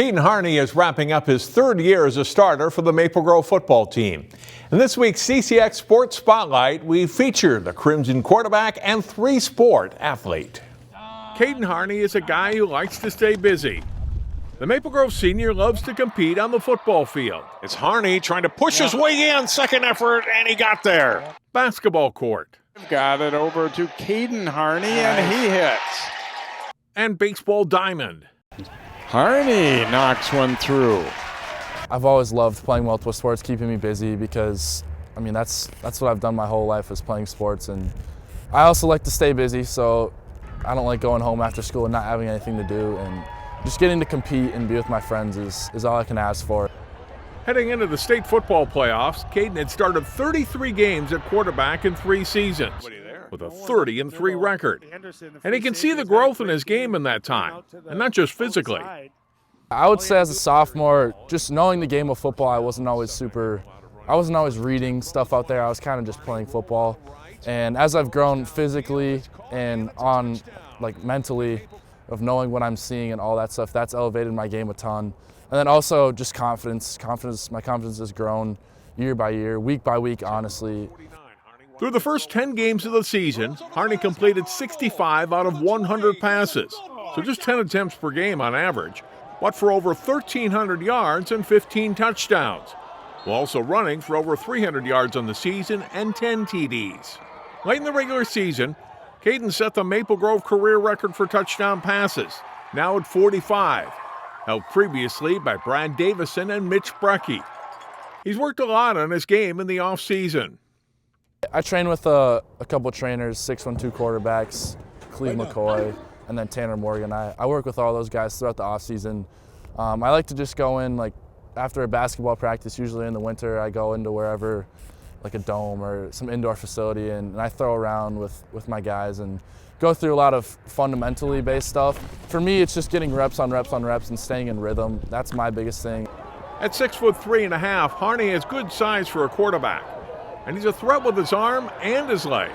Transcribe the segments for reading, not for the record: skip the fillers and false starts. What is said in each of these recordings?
Kaden Harney is wrapping up his third year as a starter for the Maple Grove football team. In this week's CCX Sports Spotlight, we feature the Crimson quarterback and three-sport athlete. Kaden Harney is a guy who likes to stay busy. The Maple Grove senior loves to compete on the football field. It's Harney trying to push his way in, second effort, and he got there. Basketball court. Got it over to Kaden Harney, and he hits. And baseball diamond. Harney knocks one through. I've always loved playing multiple sports, keeping me busy because, that's what I've done my whole life is playing sports. And I also like to stay busy, so I don't like going home after school and not having anything to do. And just getting to compete and be with my friends is all I can ask for. Heading into the state football playoffs, Kaden had started 33 games at quarterback in 3 seasons, with a 30-3 record. And he can see the growth in his game in that time, and not just physically. I would say as a sophomore, just knowing the game of football, I wasn't always reading stuff out there. I was kind of just playing football. And as I've grown physically and mentally, of knowing what I'm seeing and all that stuff, that's elevated my game a ton. And then also just confidence. My confidence has grown year by year, week by week, honestly. Through the first 10 games of the season, Harney completed 65 out of 100 passes, so just 10 attempts per game on average, but for over 1,300 yards and 15 touchdowns, while also running for over 300 yards on the season and 10 TDs. Late in the regular season, Kaden set the Maple Grove career record for touchdown passes, now at 45, held previously by Brad Davison and Mitch Brecky. He's worked a lot on his game in the offseason. I train with a couple trainers, 6'12" quarterbacks, Cleve McCoy, and then Tanner Morgan. I work with all those guys throughout the offseason. I like to just go in, after a basketball practice, usually in the winter, I go into wherever, like a dome or some indoor facility, and I throw around with my guys and go through a lot of fundamentally based stuff. For me, it's just getting reps on reps on reps and staying in rhythm. That's my biggest thing. At 6'3.5", Harney has good size for a quarterback, and he's a threat with his arm and his legs.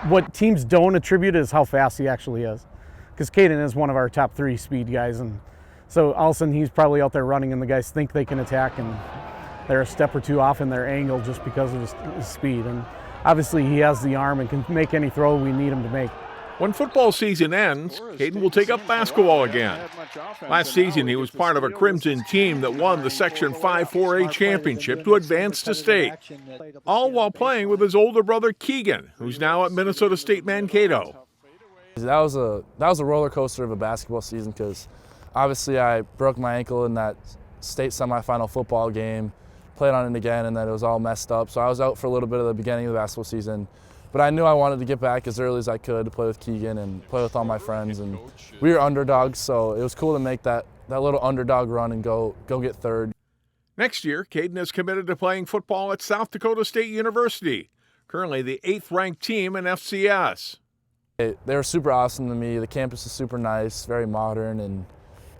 What teams don't attribute is how fast he actually is, because Kaden is one of our top 3 speed guys, and so all of a sudden he's probably out there running and the guys think they can attack and they're a step or two off in their angle just because of his speed. And obviously he has the arm and can make any throw we need him to make. When football season ends, Kaden will take up basketball again. Last season, he was part of a Crimson team that won the Section 5 4A championship to advance to state, all while playing with his older brother Keegan, who's now at Minnesota State Mankato. That was a roller coaster of a basketball season because obviously I broke my ankle in that state semifinal football game, played on it again, and then it was all messed up. So I was out for a little bit of the beginning of the basketball season. But I knew I wanted to get back as early as I could to play with Keegan and play with all my friends. And we were underdogs, so it was cool to make that little underdog run and go get third. Next year, Kaden is committed to playing football at South Dakota State University, currently the 8th-ranked team in FCS. They were super awesome to me. The campus is super nice, very modern, and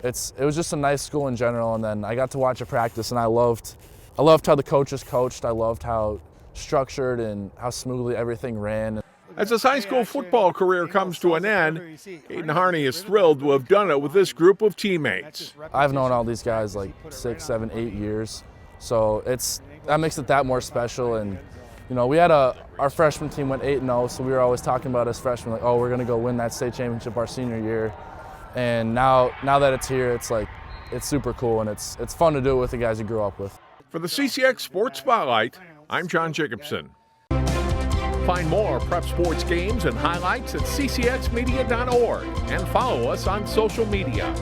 it was just a nice school in general. And then I got to watch a practice, and I loved how the coaches coached. I loved how structured and how smoothly everything ran. As his high school football career comes to an end, Kaden Harney is thrilled to have done it with this group of teammates. I've known all these guys 6, 7, 8 years, so that makes it that more special. And we had our freshman team went 8-0, so we were always talking about as freshmen, oh, we're gonna go win that state championship our senior year. And now that it's here, it's super cool, and it's fun to do it with the guys you grew up with. For the CCX Sports Spotlight, I'm John Jacobson. Find more prep sports games and highlights at ccxmedia.org and follow us on social media.